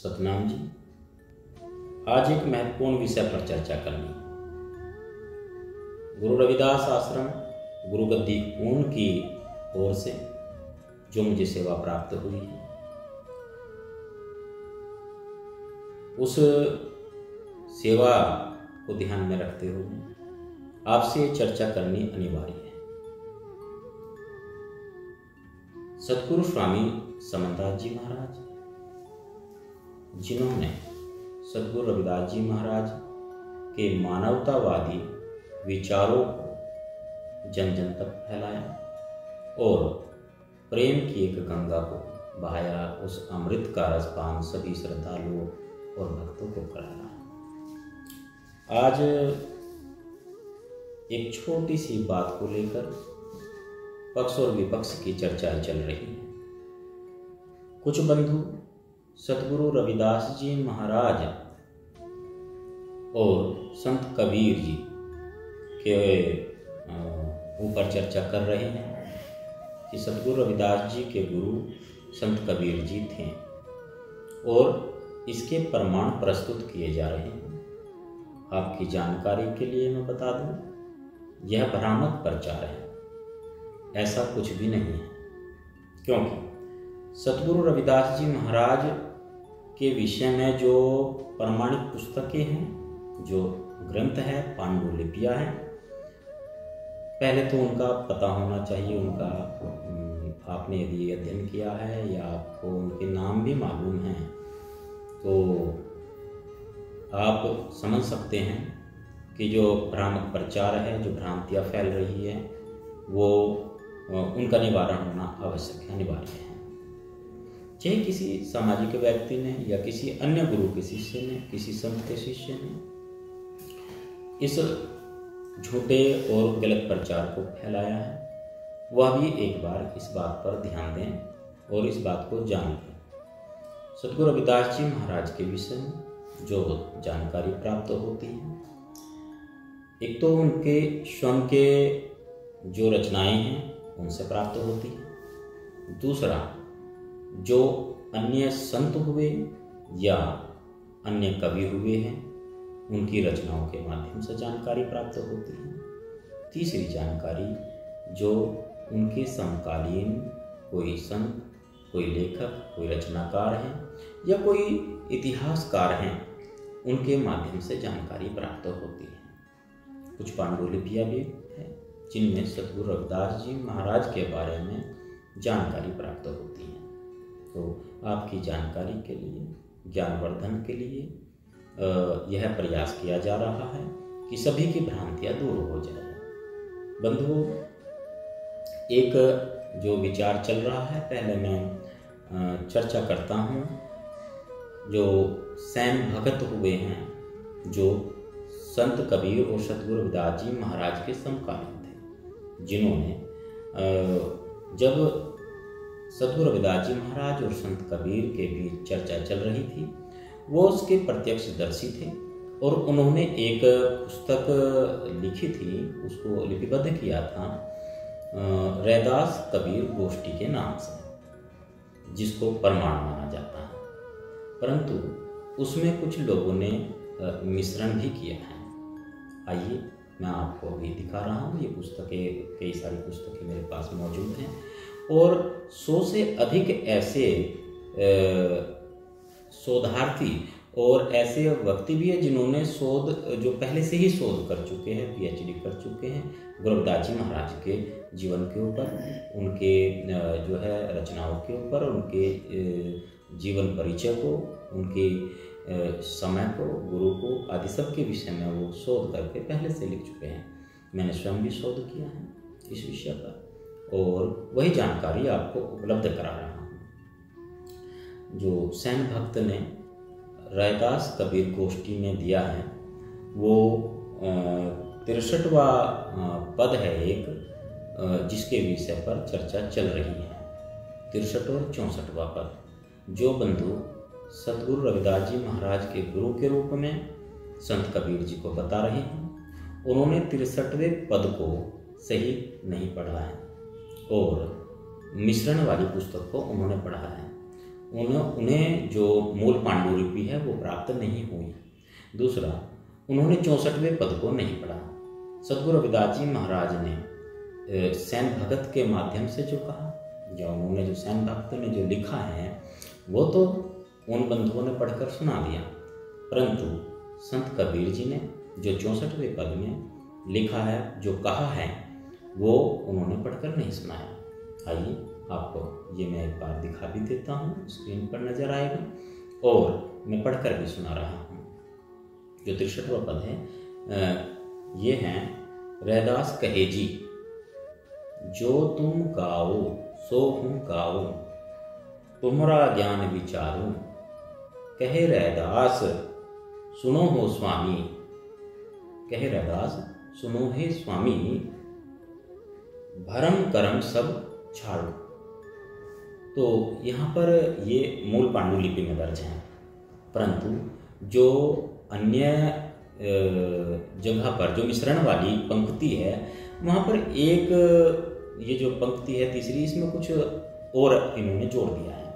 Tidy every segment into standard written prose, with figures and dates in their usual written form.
सतनाम जी, आज एक महत्वपूर्ण विषय पर चर्चा करनी है। गुरु रविदास आश्रम गुरु गद्दी ऊन की ओर से जो मुझे सेवा प्राप्त हुई है, उस सेवा को ध्यान में रखते हुए आपसे चर्चा करनी अनिवार्य है। सतगुरु स्वामी समनदास जी महाराज, जिन्होंने सतगुरु रविदास जी महाराज के मानवतावादी विचारों को जन जन तक फैलाया और प्रेम की एक गंगा को बहाया, उस अमृत का रसपान सभी श्रद्धालुओं और भक्तों को कराया। आज एक छोटी सी बात को लेकर पक्ष और विपक्ष की चर्चाएं चल रही हैं। कुछ बंधु सतगुरु रविदास जी महाराज और संत कबीर जी के ऊपर चर्चा कर रहे हैं कि सतगुरु रविदास जी के गुरु संत कबीर जी थे और इसके प्रमाण प्रस्तुत किए जा रहे हैं। आपकी जानकारी के लिए मैं बता दूं, यह भ्रामक प्रचार है, ऐसा कुछ भी नहीं है। क्योंकि सतगुरु रविदास जी महाराज के विषय में जो प्रमाणिक पुस्तकें हैं, जो ग्रंथ है, पांडुलिपियां हैं, पहले तो उनका पता होना चाहिए। उनका आपने यदि अध्ययन किया है या आपको उनके नाम भी मालूम हैं तो आप समझ सकते हैं कि जो भ्रामक प्रचार है, जो भ्रांतियाँ फैल रही है, वो उनका निवारण होना आवश्यक है, अनिवार्य है। चाहे किसी सामाजिक व्यक्ति ने या किसी अन्य गुरु के शिष्य ने, किसी संत के शिष्य ने इस झूठे और गलत प्रचार को फैलाया है, वह भी एक बार इस बात पर ध्यान दें और इस बात को जान लें। सतगुरु रविदास जी महाराज के विषय में जो जानकारी प्राप्त होती है, एक तो उनके स्वयं के जो रचनाएं हैं उनसे प्राप्त होती है। दूसरा, जो अन्य संत हुए या अन्य कवि हुए हैं उनकी रचनाओं के माध्यम से जानकारी प्राप्त होती है। तीसरी जानकारी, जो उनके समकालीन कोई संत, कोई लेखक, कोई रचनाकार हैं या कोई इतिहासकार हैं, उनके माध्यम से जानकारी प्राप्त होती है। कुछ पांडुलिपियां भी हैं जिनमें सतगुरु रविदास जी महाराज के बारे में जानकारी प्राप्त होती है। तो आपकी जानकारी के लिए, ज्ञानवर्धन के लिए यह प्रयास किया जा रहा है कि सभी की भ्रांतियां दूर हो जाए। बंधुओं, एक जो विचार चल रहा है, पहले मैं चर्चा करता हूँ। जो सैन भगत हुए हैं, जो संत कबीर और सतगुरु रविदास जी महाराज के समकालीन थे, जिन्होंने जब सतगुरु रविदास जी महाराज और संत कबीर के बीच चर्चा चल रही थी, वो उसके प्रत्यक्षदर्शी थे और उन्होंने एक पुस्तक लिखी थी, उसको लिपिबद्ध किया था रैदास कबीर गोष्ठी के नाम से, जिसको प्रमाण माना जाता है। परंतु उसमें कुछ लोगों ने मिश्रण भी किया है। आइए मैं आपको अभी दिखा रहा हूँ। ये पुस्तकें, कई सारी पुस्तकें मेरे पास मौजूद हैं और 100 से अधिक ऐसे शोधार्थी और ऐसे व्यक्ति भी हैं जिन्होंने शोध, जो पहले से ही शोध कर चुके हैं, PhD कर चुके हैं गुरु रविदास जी महाराज के जीवन के ऊपर, उनके जो है रचनाओं के ऊपर, उनके जीवन परिचय को, उनके समय को, गुरु को, आदि सब के विषय में वो शोध करके पहले से लिख चुके हैं। मैंने स्वयं भी शोध किया है इस विषय पर और वही जानकारी आपको उपलब्ध करा रहा हूँ। जो सैन भक्त ने रैदास कबीर गोष्ठी में दिया है, वो 63वां पद है एक, जिसके विषय पर चर्चा चल रही है। 63 और 64वां पद। जो बंधु सतगुरु रविदास जी महाराज के गुरु के रूप में संत कबीर जी को बता रहे हैं, उन्होंने 63वें पद को सही नहीं पढ़ा है और मिश्रण वाली पुस्तक को उन्होंने पढ़ा है। उन्हें जो मूल पांडुलिपि है वो प्राप्त नहीं हुई। दूसरा, उन्होंने 64वें पद को नहीं पढ़ा। सद्गुरु रविदास जी महाराज ने सैन भगत के माध्यम से जो कहा, या उन्होंने जो सैन भगत ने जो लिखा है वो तो उन बंधुओं ने पढ़कर सुना दिया, परंतु संत कबीर जी ने जो 64वें पद में लिखा है, जो कहा है, वो उन्होंने पढ़कर नहीं सुनाया। आइए आपको ये मैं एक बार दिखा भी देता हूँ, स्क्रीन पर नजर आएगा, और मैं पढ़कर भी सुना रहा हूँ। जो 63वां पद है ये हैं, रैदास कहे जी, जो तुम गाओ सो हूँ गाओ, तुम्हारा ज्ञान विचारो, कहे रैदास सुनो हो स्वामी, कहे रैदास सुनो हे स्वामी, भरम करम सब छाड़ो। तो यहाँ पर ये मूल पांडुलिपि में दर्ज है, परंतु जो अन्य जगह पर जो मिश्रण वाली पंक्ति है, वहाँ पर एक ये जो पंक्ति है तीसरी, इसमें कुछ और इन्होंने जोड़ दिया है।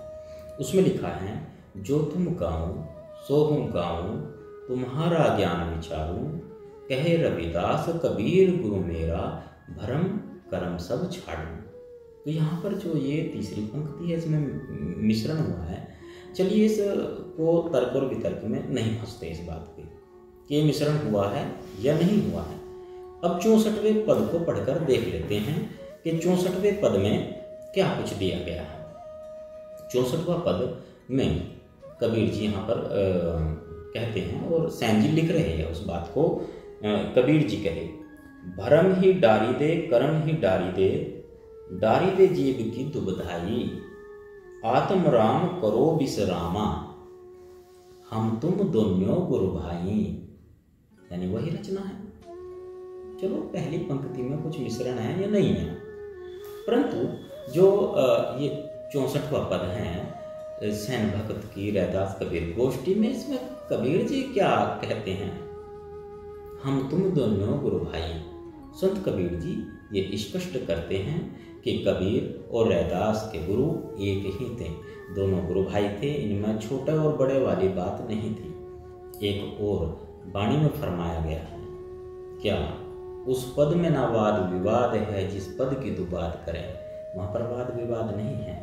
उसमें लिखा है, जो तुम गाओ सो हूँ गाओ, तुम्हारा ज्ञान विचारूं, कहे रविदास कबीर गुरु मेरा, भरम करम सब छाड़ूं। तो यहाँ पर जो ये तीसरी पंक्ति है, इसमें मिश्रण हुआ है। चलिए इसको तर्क और वितर्क में नहीं फंसते इस बात पे कि ये मिश्रण हुआ है या नहीं हुआ है। अब 64वें पद को पढ़कर देख लेते हैं कि 64वें पद में क्या कुछ दिया गया है। 64वां पद में कबीर जी यहाँ पर कहते हैं, और सैन जी लिख रहे हैं उस बात को। कबीर जी कहे, भरम ही डारी दे करम ही डारी दे जीव की दुबधाई, आत्म राम करो विश्रामा, हम तुम दोनों गुरु भाई। यानी वही रचना है। चलो पहली पंक्ति में कुछ मिश्रण है या नहीं है, परंतु जो ये 64वां पद है सैन भगत की रैदास कबीर गोष्ठी में, इसमें कबीर जी क्या कहते हैं, हम तुम दोनों गुरु भाई। संत कबीर जी ये स्पष्ट करते हैं कि कबीर और रैदास के गुरु एक ही थे, दोनों गुरु भाई थे, इनमें छोटे और बड़े वाली बात नहीं थी। एक और वाणी में फरमाया गया है, क्या उस पद में ना वाद विवाद है जिस पद की तू बात करे। वहाँ पर वाद विवाद नहीं है,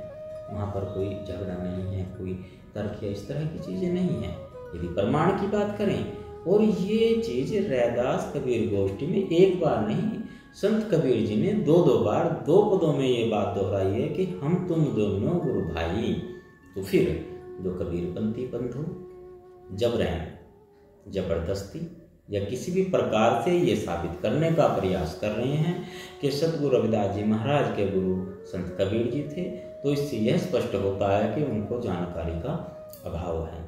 वहाँ पर कोई झगड़ा नहीं है, कोई तर्क या इस तरह की चीज़ें नहीं है। यदि प्रमाण की बात करें, और ये चीज़ रैदास कबीर गोष्ठी में एक बार नहीं, संत कबीर जी ने 2 बार 2 पदों में ये बात दोहराई है कि हम तुम दोनों गुरु भाई। तो फिर जो कबीरपंथी बंधु जबरन, जबरदस्ती या किसी भी प्रकार से ये साबित करने का प्रयास कर रहे हैं कि सद्गुरु रविदास जी महाराज के गुरु संत कबीर जी थे, तो इससे यह स्पष्ट होता है कि उनको जानकारी का अभाव है,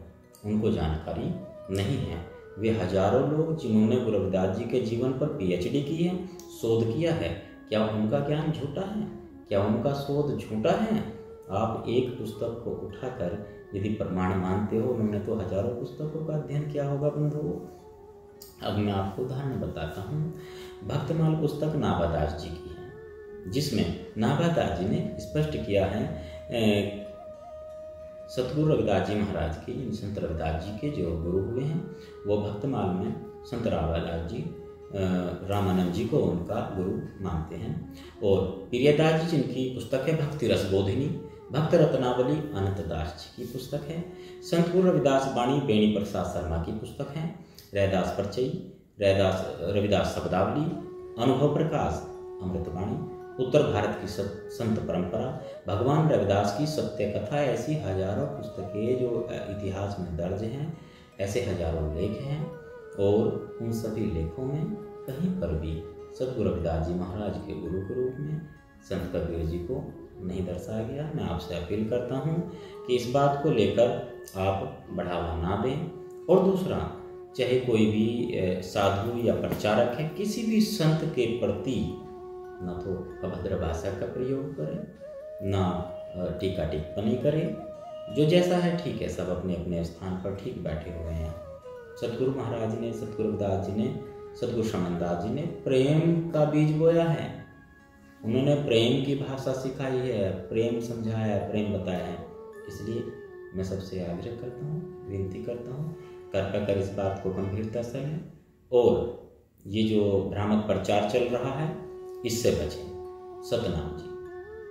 उनको जानकारी नहीं है। वे हजारों लोग जिन्होंने गुरु रविदास जी के जीवन पर PhD की है, शोध किया है, क्या उनका ज्ञान झूठा है? क्या उनका शोध झूठा है? आप एक पुस्तक को उठाकर यदि प्रमाण मानते हो, उन्होंने तो हजारों पुस्तकों का अध्ययन किया होगा बंधुओं। अब मैं आपको उदाहरण बताता हूँ। भक्तमाल पुस्तक नाभादास जी की है, जिसमें नाभादास जी ने स्पष्ट किया है सतगुरु रविदास जी महाराज की, संत रविदास जी के जो गुरु हुए हैं, वो भक्तमाल में संत रामादास जी, रामानंद जी को उनका गुरु मानते हैं। और प्रियदास जी जिनकी पुस्तक है भक्ति रसबोधिनी, भक्त रत्नावली अनंतदास जी की पुस्तक है। संत गुरु रविदास वाणी बेणी प्रसाद शर्मा की पुस्तक है। रैदास परिचयी, रविदास शब्दावली, अनुभव प्रकाश, अमृतवाणी, उत्तर भारत की संत परंपरा, भगवान रविदास की सत्य कथा, ऐसी हजारों पुस्तकें जो इतिहास में दर्ज हैं, ऐसे हजारों लेख हैं। और उन सभी लेखों में कहीं पर भी सद्गुरु रविदास जी महाराज के गुरु के रूप में संत कबीर जी को नहीं दर्शाया गया। मैं आपसे अपील करता हूँ कि इस बात को लेकर आप बढ़ावा ना दें। और दूसरा, चाहे कोई भी साधु या प्रचारक है, किसी भी संत के प्रति न तो अभद्र भाषा का प्रयोग करे, ना टीका टिप्पणी करे। जो जैसा है ठीक है, सब अपने अपने स्थान पर ठीक बैठे हुए हैं। सतगुरु महाराज ने, सतगुरु रविदास जी ने, सतगुरु शमनदास जी ने प्रेम का बीज बोया है। उन्होंने प्रेम की भाषा सिखाई है, प्रेम समझाया है, प्रेम बताया है। इसलिए मैं सबसे आग्रह करता हूँ, विनती करता हूँ, कृपया कर इस बात को गंभीरता से लें और ये जो भ्रामक प्रचार चल रहा है इससे बचें। सतनाम जी।